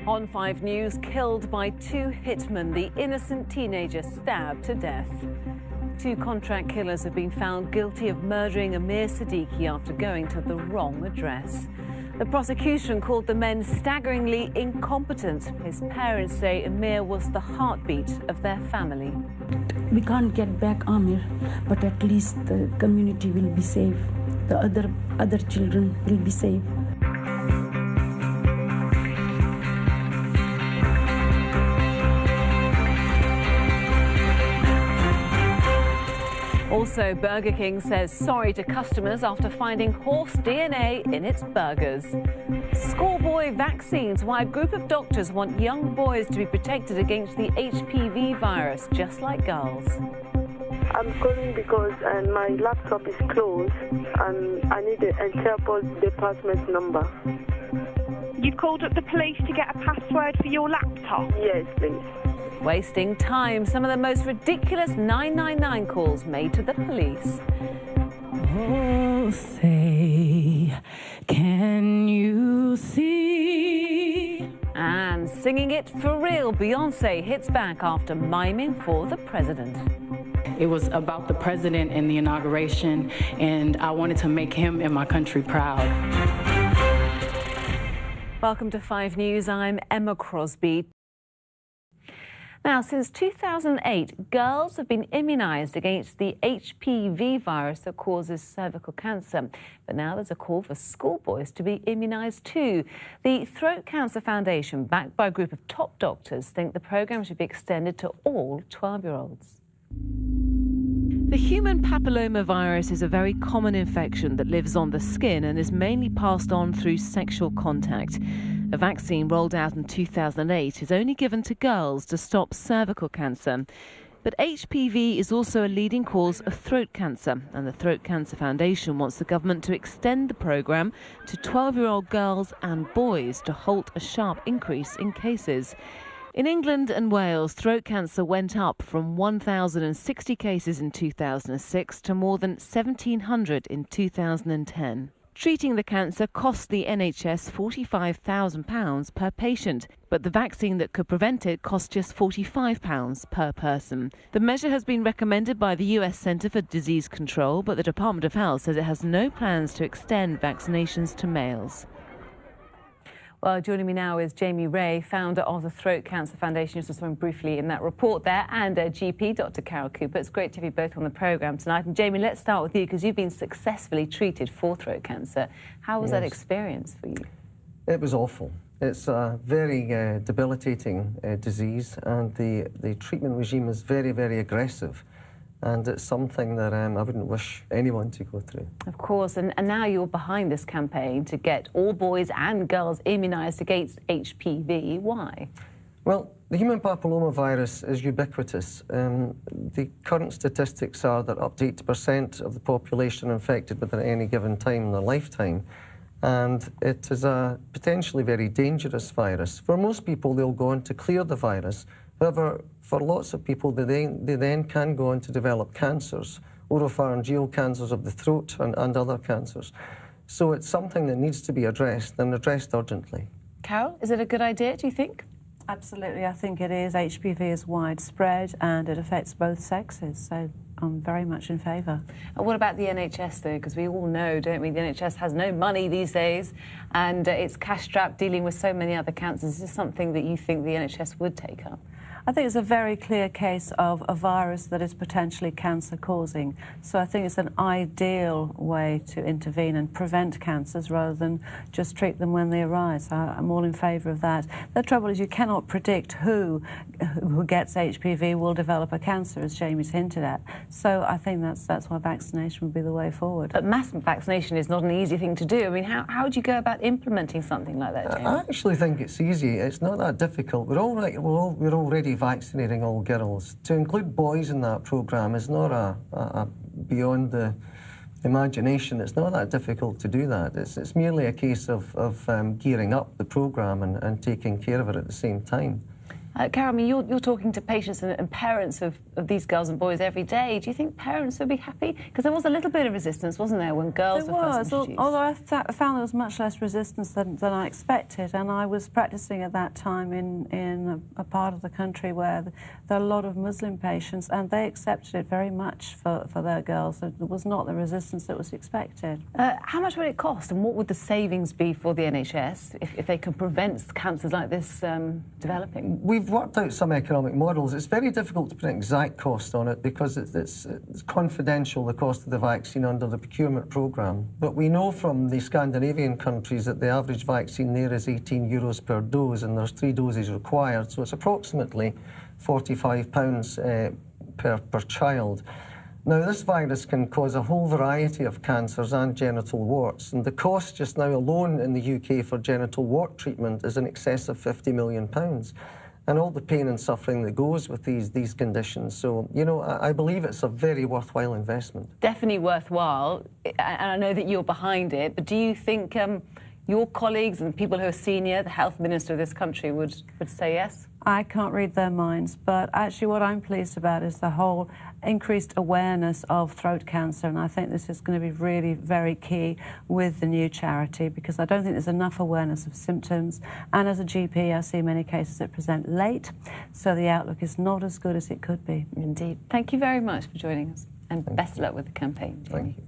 On 5 News, killed by 2 hitmen, the innocent teenager stabbed to death. 2 contract killers have been found guilty of murdering Amir Siddiqui after going to the wrong address. The prosecution called the men staggeringly incompetent. His parents say Amir was the heartbeat of their family. We can't get back Amir, but at least the community will be safe. The other children will be safe. Also, Burger King says sorry to customers after finding horse DNA in its burgers. Schoolboy vaccines, why a group of doctors want young boys to be protected against the HPV virus, just like girls. I'm calling because my laptop is closed and I need the Interpol department number. You called up the police to get a password for your laptop? Yes, please. Wasting time, some of the most ridiculous 999 calls made to the police. Oh, say, can you see? And singing it for real, Beyoncé hits back after miming for the president. It was about the president and the inauguration, and I wanted to make him and my country proud. Welcome to 5 News, I'm Emma Crosby. Now, since 2008, girls have been immunised against the HPV virus that causes cervical cancer. But now there's a call for schoolboys to be immunised too. The Throat Cancer Foundation, backed by a group of top doctors, think the programme should be extended to all 12-year-olds. The human papillomavirus is a very common infection that lives on the skin and is mainly passed on through sexual contact. A vaccine rolled out in 2008 is only given to girls to stop cervical cancer. But HPV is also a leading cause of throat cancer, and the Throat Cancer Foundation wants the government to extend the programme to 12-year-old girls and boys to halt a sharp increase in cases. In England and Wales, throat cancer went up from 1,060 cases in 2006 to more than 1,700 in 2010. Treating the cancer cost the NHS £45,000 per patient, but the vaccine that could prevent it cost just £45 per person. The measure has been recommended by the US Centre for Disease Control, but the Department of Health says it has no plans to extend vaccinations to males. Well, joining me now is Jamie Ray, founder of the Throat Cancer Foundation. You saw him briefly in that report there, and GP, Dr. Carol Cooper. It's great to have you both on the programme tonight. And Jamie, let's start with you, because you've been successfully treated for throat cancer. How was that experience for you? It was awful. It's a very debilitating disease, and the treatment regime is very, very aggressive. And it's something that I wouldn't wish anyone to go through. Of course, and now you're behind this campaign to get all boys and girls immunised against HPV. Why? Well, the human papillomavirus is ubiquitous. The current statistics are that up to 80% of the population are infected within any given time in their lifetime. And it is a potentially very dangerous virus. For most people, they'll go on to clear the virus. However, for lots of people, they then can go on to develop cancers, oropharyngeal cancers of the throat and other cancers. So it's something that needs to be addressed, and addressed urgently. Carol, is it a good idea, do you think? Absolutely, I think it is. HPV is widespread and it affects both sexes, so I'm very much in favour. And what about the NHS, though? Because we all know, don't we, the NHS has no money these days, and it's cash-strapped, dealing with so many other cancers. Is this something that you think the NHS would take up? I think it's a very clear case of a virus that is potentially cancer-causing. So I think it's an ideal way to intervene and prevent cancers rather than just treat them when they arise. I'm all in favour of that. The trouble is you cannot predict who gets HPV will develop a cancer, as Jamie's hinted at. So I think that's why vaccination would be the way forward. But mass vaccination is not an easy thing to do. I mean, how do you go about implementing something like that, Jamie? I actually think it's easy. It's not that difficult. We're already vaccinating all girls. To include boys in that programme is not a beyond the imagination. It's not that difficult to do that. It's merely a case of gearing up the programme and taking care of it at the same time. Carol, I mean, you're talking to patients and parents of these girls and boys every day. Do you think parents would be happy? Because there was a little bit of resistance, wasn't there, when girls were first introduced? Although I found there was much less resistance than I expected, and I was practicing at that time in a part of the country where there are a lot of Muslim patients, and they accepted it very much for their girls. It was not the resistance that was expected. How much would it cost, and what would the savings be for the NHS if they can prevent cancers like this developing? We've worked out some economic models. It's very difficult to put an exact cost on it because it's confidential, the cost of the vaccine under the procurement programme. But we know from the Scandinavian countries that the average vaccine there is €18 per dose, and there's 3 doses required, so it's approximately £45 per child. Now, this virus can cause a whole variety of cancers and genital warts, and the cost just now alone in the UK for genital wart treatment is in excess of £50 million. And all the pain and suffering that goes with these conditions. So, you know, I believe it's a very worthwhile investment. Definitely worthwhile, and I know that you're behind it, but do you think your colleagues and people who are senior, the health minister of this country, would say yes? I can't read their minds, but actually what I'm pleased about is the whole increased awareness of throat cancer, and I think this is going to be really very key with the new charity, because I don't think there's enough awareness of symptoms, and as a GP I see many cases that present late, so the outlook is not as good as it could be. Indeed. Thank you very much for joining us, and best of luck with the campaign, Jamie. Thank you.